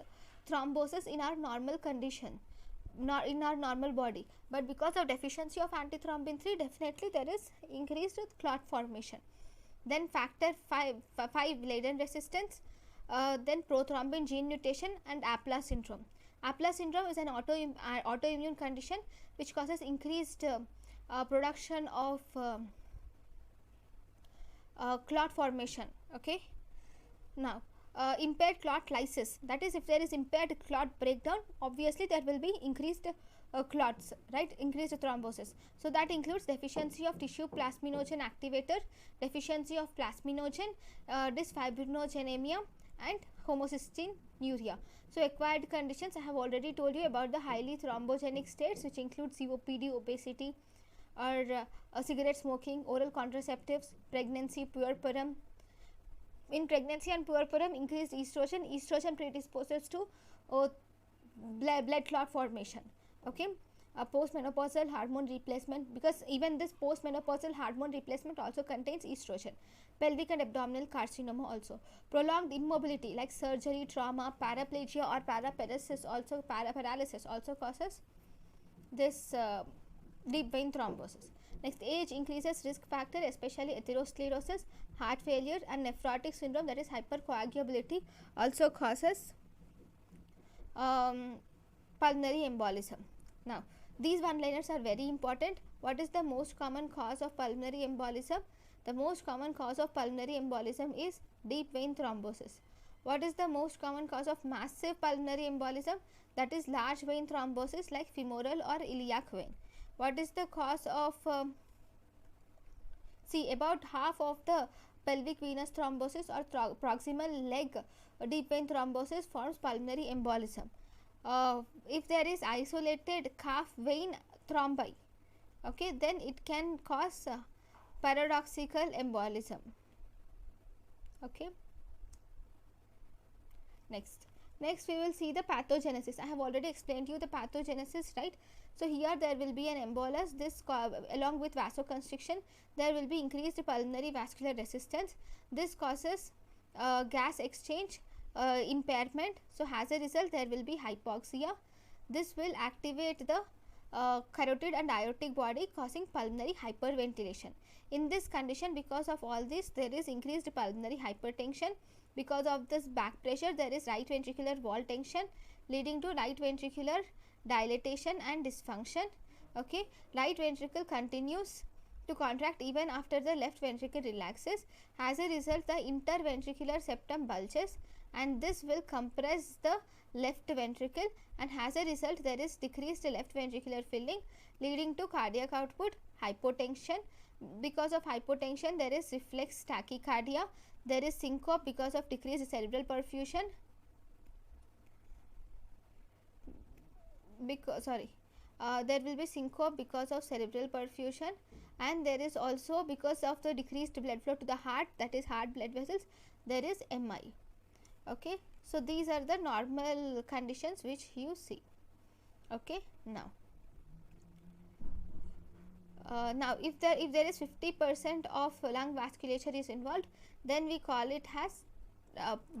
thrombosis in our normal condition, not in our normal body, but because of deficiency of antithrombin 3, definitely there is increased clot formation. Then factor 5 Leiden resistance, then prothrombin gene mutation, and APLA syndrome. APLA syndrome is an autoimmune condition which causes increased production of clot formation. Okay, now impaired clot lysis, that is, if there is impaired clot breakdown, obviously there will be increased clots, right, increased thrombosis. So that includes deficiency of tissue plasminogen activator, deficiency of plasminogen, dysfibrinogenemia, and homocystinuria. So acquired conditions, I have already told you about the highly thrombogenic states, which include COPD, obesity, or cigarette smoking, oral contraceptives, pregnancy, puerperum. In pregnancy and puerperum, increased estrogen predisposes to blood clot formation. Okay, postmenopausal hormone replacement, because even this postmenopausal hormone replacement also contains estrogen. Pelvic and abdominal carcinoma also. Prolonged immobility like surgery, trauma, paraplegia, or paralysis also causes this deep vein thrombosis. Next, age increases risk factor, especially atherosclerosis, heart failure, and nephrotic syndrome, that is hypercoagulability, also causes pulmonary embolism. Now, these one-liners are very important. What is the most common cause of pulmonary embolism? The most common cause of pulmonary embolism is deep vein thrombosis. What is the most common cause of massive pulmonary embolism? That is large vein thrombosis like femoral or iliac vein. What is the cause of about half of the pelvic venous thrombosis or proximal leg deep vein thrombosis forms pulmonary embolism. If there is isolated calf vein thrombi, okay, then it can cause paradoxical embolism. Okay, next we will see the pathogenesis. I have already explained to you the pathogenesis, right? So here there will be an embolus. This along with vasoconstriction, there will be increased pulmonary vascular resistance. This causes gas exchange impairment. So as a result, there will be hypoxia. This will activate the carotid and aortic body, causing pulmonary hyperventilation. In this condition, because of all this, there is increased pulmonary hypertension. Because of this back pressure, there is right ventricular wall tension, leading to right ventricular dilatation and dysfunction. Okay, right ventricle continues to contract even after the left ventricle relaxes. As a result, the interventricular septum bulges, and this will compress the left ventricle, and as a result there is decreased left ventricular filling, leading to cardiac output, hypotension. Because of hypotension, there is reflex tachycardia, there is syncope because of decreased cerebral perfusion. There will be syncope because of cerebral perfusion, and there is also, because of the decreased blood flow to the heart, that is heart blood vessels, there is MI. Okay, so these are the normal conditions which you see. Okay, now if there is 50% of lung vasculature is involved, then we call it as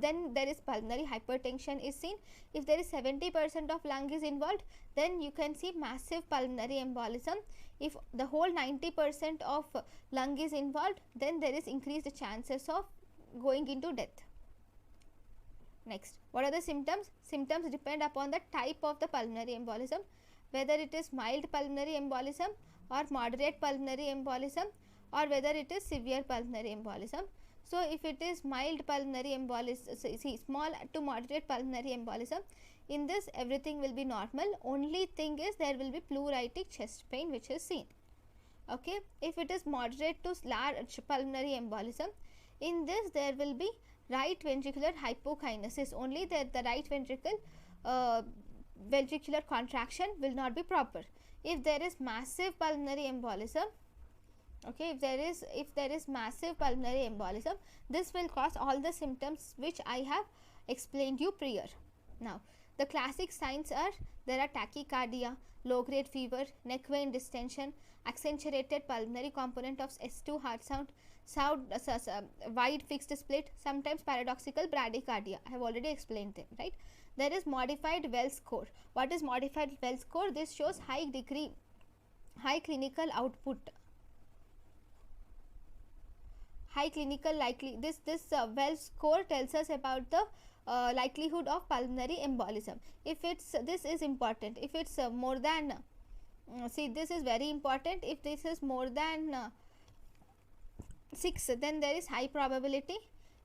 then there is pulmonary hypertension is seen. If there is 70% of lung is involved, then you can see massive pulmonary embolism. If the whole 90% of lung is involved, then there is increased chances of going into death. Next, what are the symptoms? Symptoms depend upon the type of the pulmonary embolism, whether it is mild pulmonary embolism or moderate pulmonary embolism, or whether it is severe pulmonary embolism. So if it is mild pulmonary embolism, see, small to moderate pulmonary embolism, in this everything will be normal. Only thing is there will be pleuritic chest pain which is seen. Okay, if it is moderate to large pulmonary embolism, in this there will be right ventricular hypokinesis. Only that the right ventricular contraction will not be proper. If there is massive pulmonary embolism, okay, if there is massive pulmonary embolism, this will cause all the symptoms which I have explained you prior. Now the classic signs are, there are tachycardia, low grade fever, neck vein distension, accentuated pulmonary component of S2 heart sound, wide fixed split, sometimes paradoxical bradycardia. I have already explained them, right? There is modified Wells score. What is modified Wells score? This shows high clinical output, high clinical likely. This Wells score tells us about the likelihood of pulmonary embolism. If it's, this is important, if it's more than see, this is very important. If this is more than 6, then there is high probability.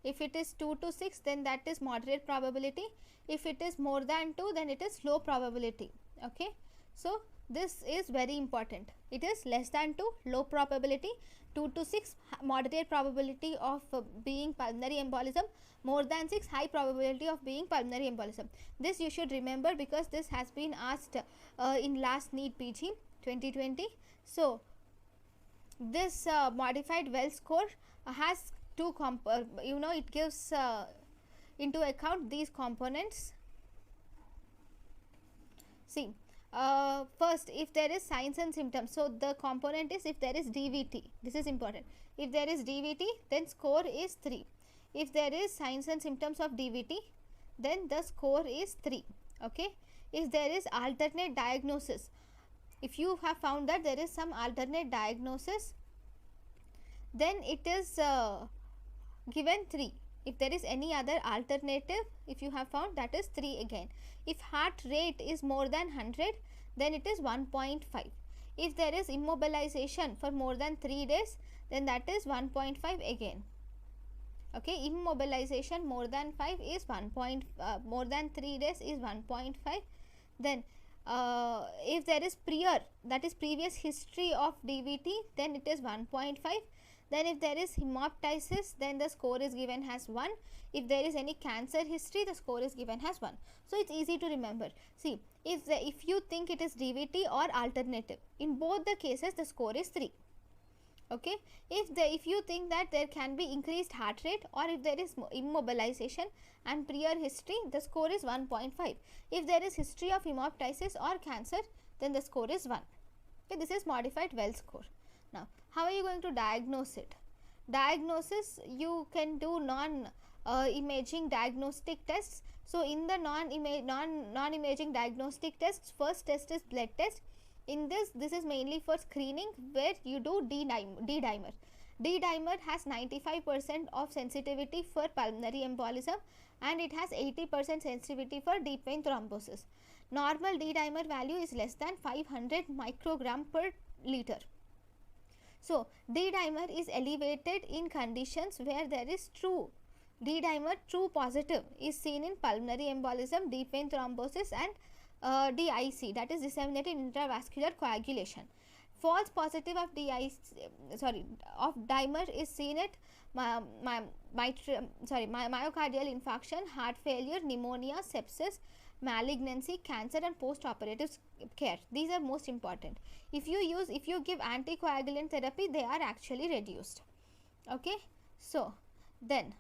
If it is 2 to 6, then that is moderate probability. If it is more than 2, then it is low probability. Okay, so this is very important. It is less than 2, low probability; 2 to 6, moderate probability of being pulmonary embolism; more than 6, high probability of being pulmonary embolism. This you should remember, because this has been asked in last NEET PG 2020. So this modified Wells score has two it gives into account these components. See, first, if there is signs and symptoms, so the component is, if there is DVT, this is important. If there is DVT, then score is 3. If there is signs and symptoms of DVT, then the score is 3. Okay, if there is alternate diagnosis, if you have found that there is some alternate diagnosis, then it is given 3. If there is any other alternative, if you have found, that is 3 again. If heart rate is more than 100, then it is 1.5. If there is immobilization for more than 3 days, then that is 1.5 again. Okay, immobilization more than 5 is more than 3 days is 1.5. Then if there is previous history of DVT, then it is 1.5. Then if there is hemoptysis, then the score is given as 1. If there is any cancer history, the score is given as 1. So it's easy to remember. See, if you think it is DVT or alternative, in both the cases the score is 3. Okay, if you think that there can be increased heart rate, or if there is immobilization and prior history, the score is 1.5. If there is history of hemoptysis or cancer, then the score is 1. Okay, this is modified Wells score. Now, how are you going to diagnose it? Diagnosis, you can do non-imaging diagnostic tests. So in the non-imaging diagnostic tests, first test is blood test. In this is mainly for screening, where you do D-dimer. D-dimer has 95% of sensitivity for pulmonary embolism, and it has 80% sensitivity for deep vein thrombosis. Normal D-dimer value is less than 500 microgram per liter. So D-dimer is elevated in conditions where there is true D-dimer, true positive, is seen in pulmonary embolism, deep vein thrombosis, and DIC, that is disseminated intravascular coagulation. False positive of dimer is seen at myocardial infarction, heart failure, pneumonia, sepsis, malignancy, cancer, and post-operative care. These are most important. If you give anticoagulant therapy, they are actually reduced. Okay, so then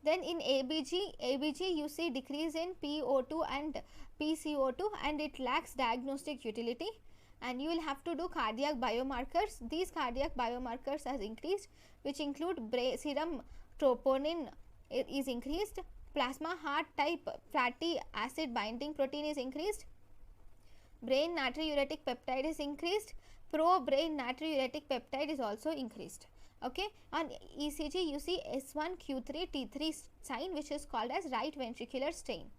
in ABG you see decrease in PO2 and PCO2, and it lacks diagnostic utility, and you will have to do cardiac biomarkers. These cardiac biomarkers has increased, which include serum troponin is increased, plasma heart type fatty acid binding protein is increased, brain natriuretic peptide is increased, pro-brain natriuretic peptide is also increased. Okay, on ECG you see S1 Q3 T3 sign, which is called as right ventricular strain.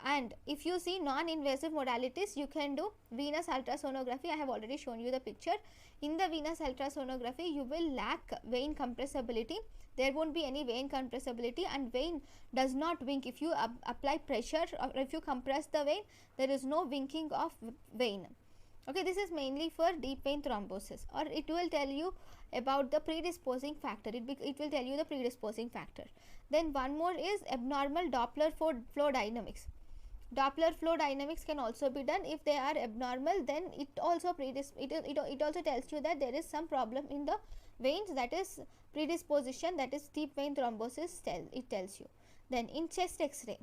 And if you see non-invasive modalities, you can do venous ultrasonography. I have already shown you the picture. In the venous ultrasonography, you will lack vein compressibility. There won't be any vein compressibility, and vein does not wink. If you apply pressure or if you compress the vein, there is no winking of vein. Okay, this is mainly for deep vein thrombosis. Or it will tell you about the predisposing factor. It will tell you the predisposing factor. Then one more is abnormal Doppler flow dynamics. Doppler flow dynamics can also be done. If they are abnormal, then it also tells you that there is some problem in the veins, that is predisposition, that is deep vein thrombosis. It tells you. Then in chest X-ray,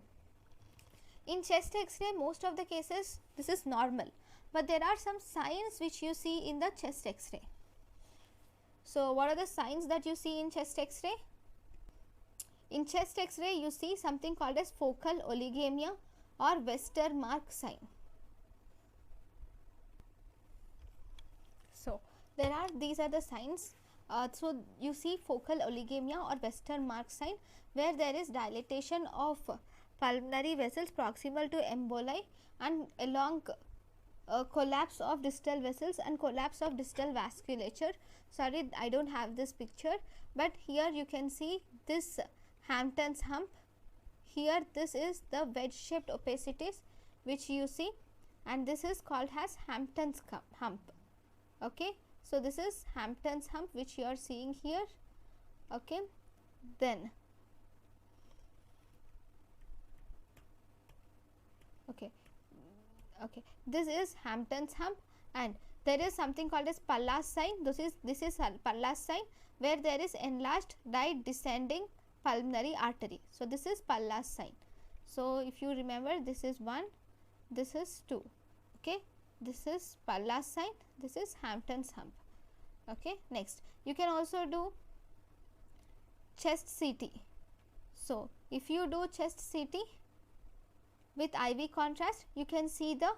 most of the cases this is normal, but there are some signs which you see in the chest X-ray. So what are the signs that you see in chest X-ray? In chest X-ray, you see something called as focal oligemia or Westermarck sign. So these are the signs. So you see focal oligemia or Westermarck sign, where there is dilatation of pulmonary vessels proximal to emboli and along collapse of distal vessels and collapse of distal vasculature. Sorry, I don't have this picture, but here you can see this Hampton's hump. Here this is the wedge shaped opacities which you see, and this is called as Hampton's hump. Okay, so this is Hampton's hump which you are seeing here. Okay, then okay, this is Hampton's hump, and there is something called as Pallas sign. This is Pallas sign, where there is enlarged right descending pulmonary artery. So this is Pallas sign. So if you remember, this is 1, this is 2. Okay, this is Pallas sign, this is Hampton's hump. Okay, next you can also do chest CT. So if you do chest CT with IV contrast, you can see the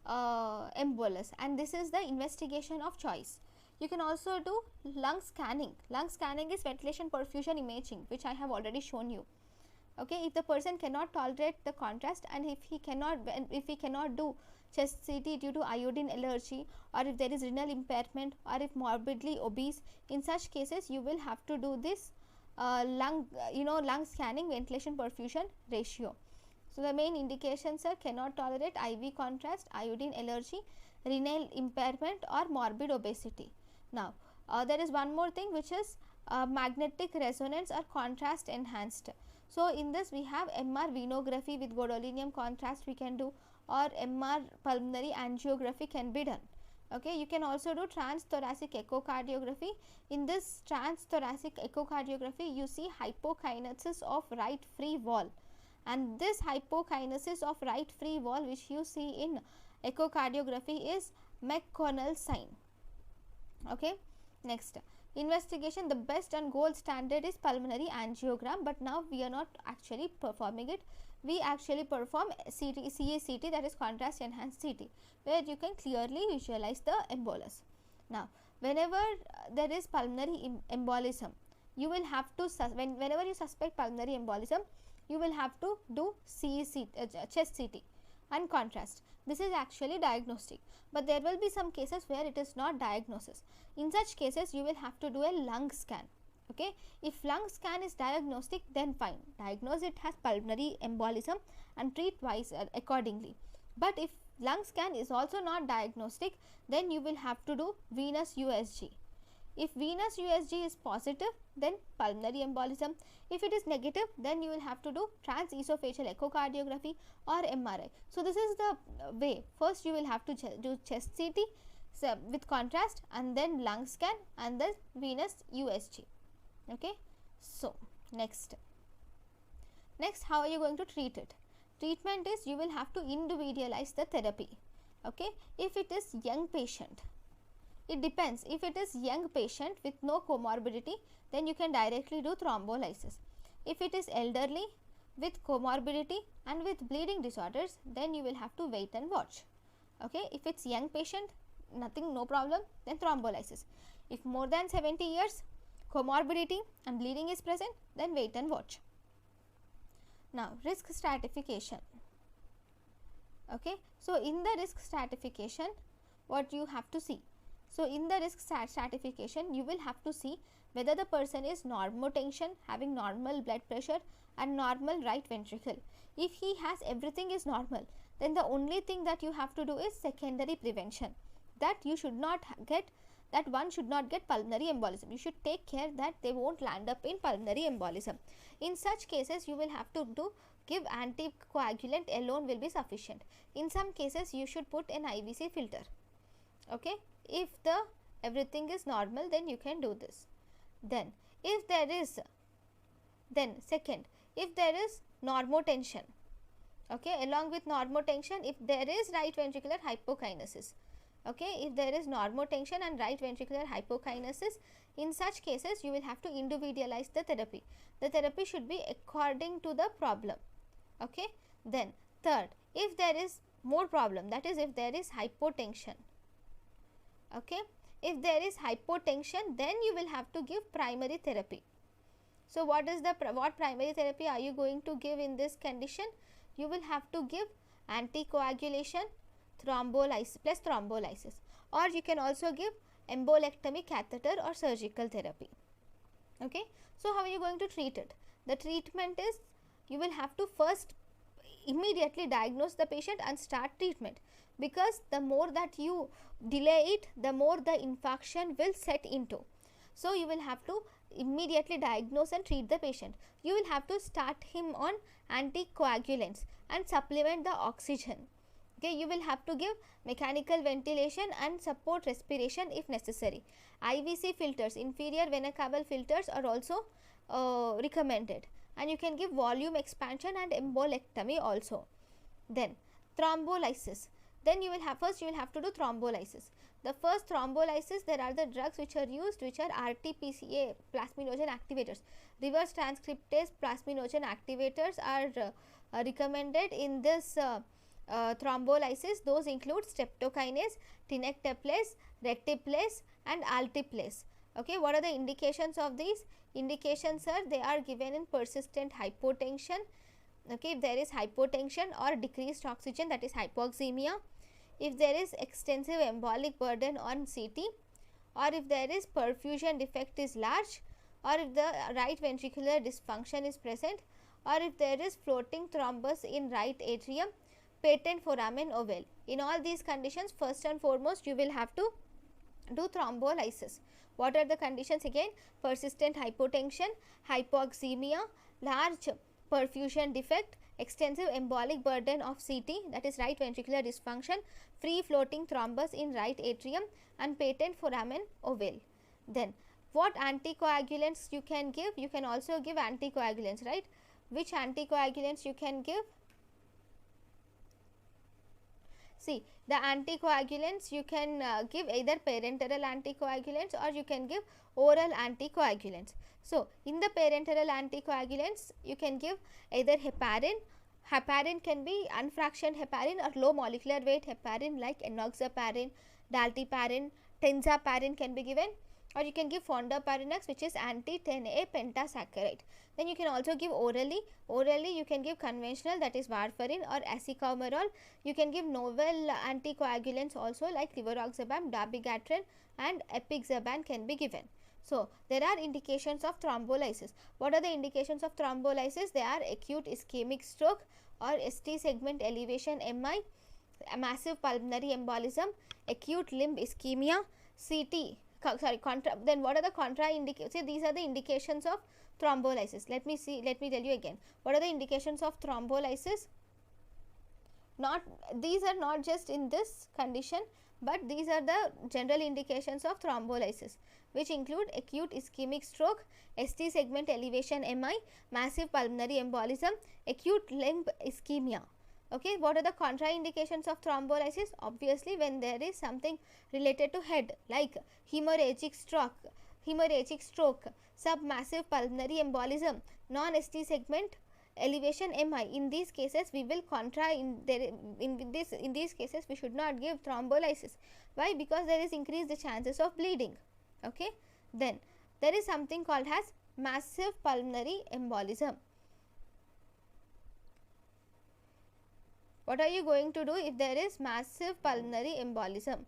embolus, and this is the investigation of choice. You can also do lung scanning. Lung scanning is ventilation perfusion imaging, which I have already shown you. Okay, if the person cannot tolerate the contrast, and if he cannot do chest CT due to iodine allergy, or if there is renal impairment, or if morbidly obese, in such cases you will have to do this lung scanning ventilation perfusion ratio. So the main indications are cannot tolerate IV contrast, iodine allergy, renal impairment, or morbid obesity. Now there is one more thing, which is magnetic resonance or contrast enhanced. So in this we have MR venography with gadolinium contrast we can do, or MR pulmonary angiography can be done. Okay, you can also do transthoracic echocardiography. In this transthoracic echocardiography, you see hypokinesis of right free wall, and this hypokinesis of right free wall which you see in echocardiography is McConnell sign. Okay, next investigation, the best and gold standard is pulmonary angiogram, but now we are not actually performing it. We actually perform CACT, that is contrast enhanced CT, where you can clearly visualize the embolus. Now whenever there is pulmonary embolism, you will have to whenever you suspect pulmonary embolism, you will have to do chest CT and contrast. This is actually diagnostic, but there will be some cases where it is not diagnosis. In such cases you will have to do a lung scan. Okay, if lung scan is diagnostic, then fine, diagnose it as pulmonary embolism and treat accordingly. But if lung scan is also not diagnostic, then you will have to do venous USG. If venous USG is positive, then pulmonary embolism. If it is negative, then you will have to do transesophageal echocardiography or MRI. So this is the way. First you will have to do chest CT with contrast, and then lung scan, and then venous USG. Okay, so next how are you going to treat it? Treatment is, you will have to individualize the therapy. Okay, if it is young patient, it depends. If it is young patient with no comorbidity, then you can directly do thrombolysis. If it is elderly with comorbidity and with bleeding disorders, then you will have to wait and watch. Okay, if it's young patient, nothing, no problem, then thrombolysis. If more than 70 years, comorbidity and bleeding is present, then wait and watch. Now risk stratification. Okay, so in the risk stratification, what you have to see? So in the risk stratification, you will have to see whether the person is normotension, having normal blood pressure and normal right ventricle. If he has everything is normal, then the only thing that you have to do is secondary prevention, that you should not get, that one should not get pulmonary embolism. You should take care that they won't land up in pulmonary embolism. In such cases, you will have to give anticoagulant alone will be sufficient. In some cases, you should put an IVC filter. Okay, if the everything is normal, then you can do this. Then if there is, then second, if there is normotension, okay, along with normotension, if there is right ventricular hypokinesis, okay, if there is normotension and right ventricular hypokinesis, in such cases you will have to individualize the therapy. The therapy should be according to the problem. Okay, then third, if there is more problem, that is if there is hypotension, okay, if there is hypotension, then you will have to give primary therapy. So what is the what primary therapy are you going to give in this condition? You will have to give anticoagulation, thrombolysis plus thrombolysis, or you can also give embolectomy, catheter or surgical therapy. Okay, so how are you going to treat it? The treatment is, you will have to first immediately diagnose the patient and start treatment, because the more that you delay it, the more the infarction will set into. So you will have to immediately diagnose and treat the patient. You will have to start him on anticoagulants and supplement the oxygen. Okay, you will have to give mechanical ventilation and support respiration if necessary. IVC filters, inferior vena cava filters are also recommended, and you can give volume expansion and embolectomy also. Then thrombolysis, then you will have, first you will have to do thrombolysis. The first thrombolysis, there are the drugs which are used, which are RT-PCR plasminogen activators. Reverse transcriptase plasminogen activators are recommended in this thrombolysis. Those include streptokinase, tenecteplase, retiplase and altiplase. Okay, what are the indications of these? Indications are, they are given in persistent hypotension. Okay, if there is hypotension or decreased oxygen, that is hypoxemia. If there is extensive embolic burden on CT, or if there is perfusion defect is large, or if the right ventricular dysfunction is present, or if there is floating thrombus in right atrium, patent foramen ovale. In all these conditions, first and foremost, you will have to do thrombolysis. What are the conditions again? Persistent hypotension, hypoxemia, large perfusion defect, extensive embolic burden of CT, that is right ventricular dysfunction, free floating thrombus in right atrium and patent foramen ovale. Then what anticoagulants you can give? You can also give anticoagulants, right? Which anticoagulants you can give? See, the anticoagulants you can give either parenteral anticoagulants or you can give oral anticoagulants. So, in the parenteral anticoagulants, you can give either heparin. Heparin can be unfractioned heparin or low molecular weight heparin like enoxaparin, dalteparin, tenzaparin can be given, or you can give fondaparinux, which is anti-10A pentasaccharide. Then you can also give orally. Orally you can give conventional, that is warfarin or acecalmerol. You can give novel anticoagulants also like rivaroxaban, dabigatran and apixaban can be given. So there are indications of thrombolysis. What are the indications of thrombolysis? They are acute ischemic stroke or ST segment elevation MI, massive pulmonary embolism, acute limb ischemia, CT. Then what are the contraindications? See, these are the indications of thrombolysis. Let me tell you again. What are the indications of thrombolysis? These are not just in this condition, but these are the general indications of thrombolysis, which include acute ischemic stroke, ST segment elevation MI, massive pulmonary embolism, acute limb ischemia. Okay, what are the contraindications of thrombolysis? Obviously, when there is something related to head like hemorrhagic stroke, submassive pulmonary embolism, non-ST segment elevation MI. In these cases, we will in these cases we should not give thrombolysis. Why? Because there is increased chances of bleeding. Okay, then there is something called as massive pulmonary embolism. What are you going to do if there is massive pulmonary embolism?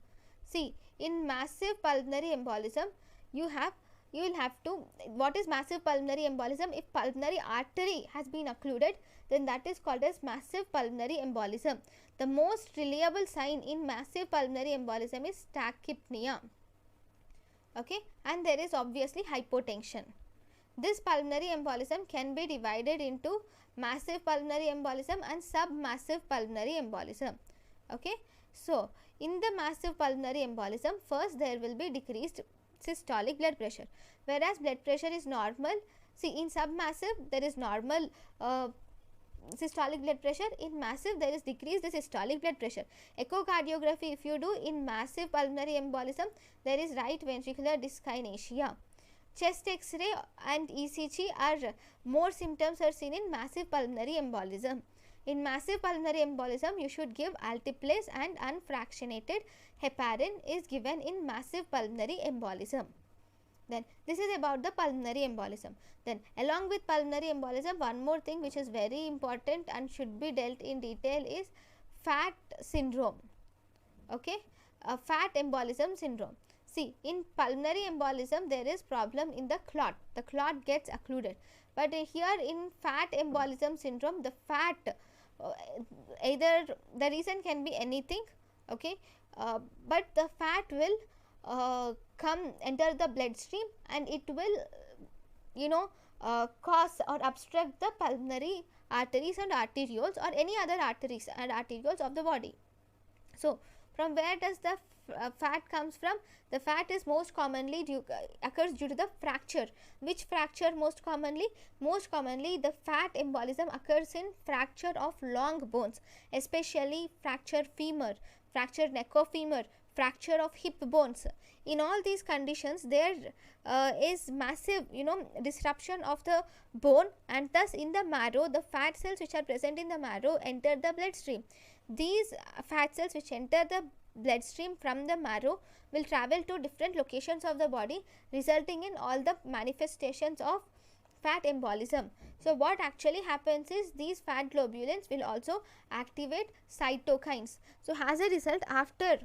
See, in massive pulmonary embolism, you will have to, what is massive pulmonary embolism? If pulmonary artery has been occluded, then that is called as massive pulmonary embolism. The most reliable sign in massive pulmonary embolism is tachypnea. Okay, and there is obviously hypotension. This pulmonary embolism can be divided into massive pulmonary embolism and submassive pulmonary embolism. Okay, so in the massive pulmonary embolism, first there will be decreased systolic blood pressure, whereas blood pressure is normal. See, in submassive there is normal systolic blood pressure. In massive there is decreased systolic blood pressure. Echocardiography if you do in massive pulmonary embolism, there is right ventricular dyskinesia. Chest X-ray and ECG are more symptoms are seen in massive pulmonary embolism. In massive pulmonary embolism, you should give alteplase and unfractionated heparin is given in massive pulmonary embolism. Then this is about the pulmonary embolism. Then along with pulmonary embolism, one more thing which is very important and should be dealt in detail is fat syndrome. Okay, fat embolism syndrome. See, in pulmonary embolism there is problem in the clot. The clot gets occluded. But here in fat embolism syndrome, the fat either the reason can be anything. Okay, but the fat will enter the bloodstream and it will cause or obstruct the pulmonary arteries and arterioles or any other arteries and arterioles of the body. So from where does the fat comes from? The fat is most commonly occurs due to the fracture. Which fracture most commonly? Most commonly the fat embolism occurs in fracture of long bones, especially fracture femur, fracture neck of femur, fracture of hip bones. In all these conditions there is massive disruption of the bone, and thus in the marrow the fat cells which are present in the marrow enter the bloodstream. These fat cells which enter the bloodstream from the marrow will travel to different locations of the body, resulting in all the manifestations of fat embolism. So what actually happens is these fat globulins will also activate cytokines. So as a result, after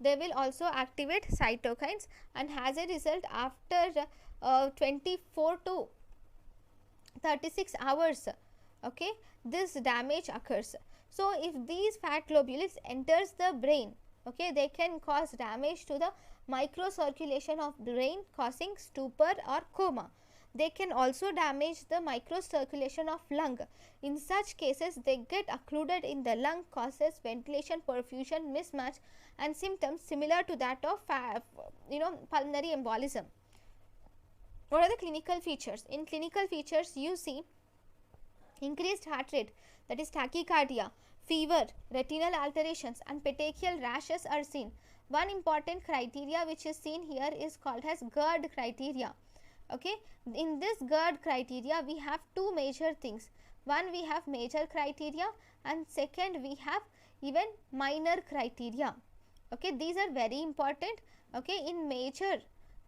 they will also activate cytokines, and as a result after 24 to 36 hours, okay, this damage occurs. So if these fat globulins enters the brain, okay, they can cause damage to the microcirculation of brain, causing stupor or coma. They can also damage the microcirculation of lung. In such cases, they get occluded in the lung, causes ventilation perfusion mismatch and symptoms similar to that of pulmonary embolism. What are the clinical features? In clinical features, you see increased heart rate, that is tachycardia, fever, retinal alterations and petechial rashes are seen. One important criteria which is seen here is called as GERD criteria. Okay, in this GERD criteria we have two major things. One, we have major criteria, and second we have even minor criteria. Okay, these are very important. Okay, in major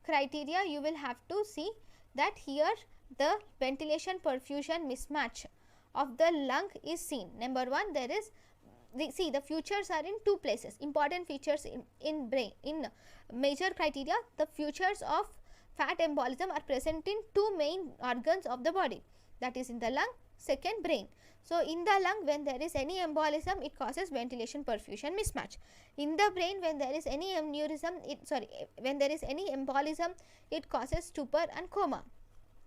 criteria you will have to see that here the ventilation perfusion mismatch of the lung is seen. Number one, there is the features are in two places. Important features in brain. In major criteria, the features of fat embolism are present in two main organs of the body, that is in the lung, second brain. So in the lung, when there is any embolism, it causes ventilation perfusion mismatch. In the brain, when there is any when there is any embolism, it causes stupor and coma.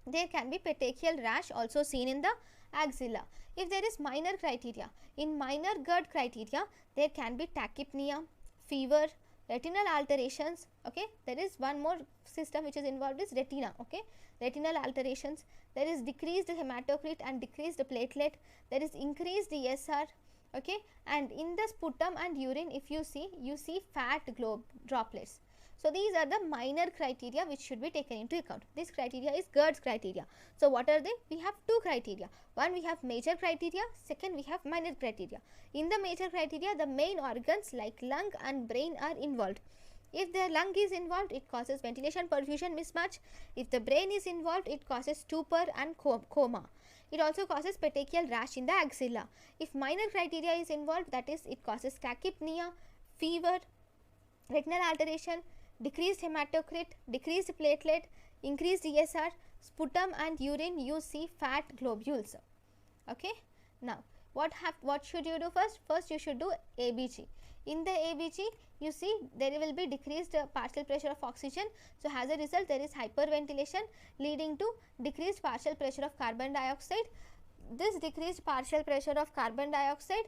There can be petechial rash also seen in the axilla. If there is minor criteria, in minor GERD criteria, there can be tachypnea, fever, retinal alterations. Okay, there is one more system which is involved is retina. Okay, retinal alterations. There is decreased hematocrit and decreased platelet. There is increased ESR. Okay, and in the sputum and urine, if you see fat droplets. So these are the minor criteria which should be taken into account. This criteria is GERD's criteria. So what are they? We have two criteria. One, we have major criteria. Second, we have minor criteria. In the major criteria, the main organs like lung and brain are involved. If the lung is involved, it causes ventilation perfusion mismatch. If the brain is involved, it causes stupor and coma. It also causes petechial rash in the axilla. If minor criteria is involved, that is, it causes tachypnea, fever, retinal alteration, decreased hematocrit, decreased platelet, increased ESR, sputum and urine, you see fat globules. Okay. Now, what should you do first? First, you should do ABG. In the ABG, you see there will be decreased partial pressure of oxygen. So, as a result, there is hyperventilation leading to decreased partial pressure of carbon dioxide. This decreased partial pressure of carbon dioxide,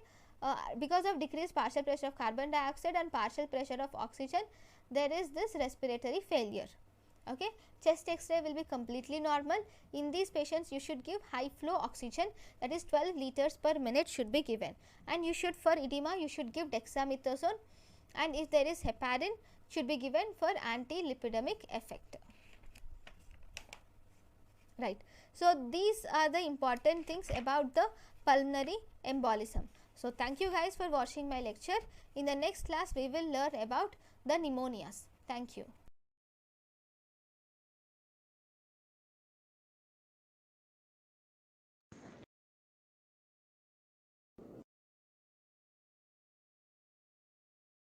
because of decreased partial pressure of carbon dioxide and partial pressure of oxygen, there is this respiratory failure. Okay. Chest X-ray will be completely normal. In these patients, you should give high flow oxygen, that is 12 liters per minute should be given, and you should, for edema, you should give dexamethasone, and if there is heparin, should be given for anti-lipidemic effect. Right. So, these are the important things about the pulmonary embolism. So, thank you guys for watching my lecture. In the next class, we will learn about the pneumonias. Thank you.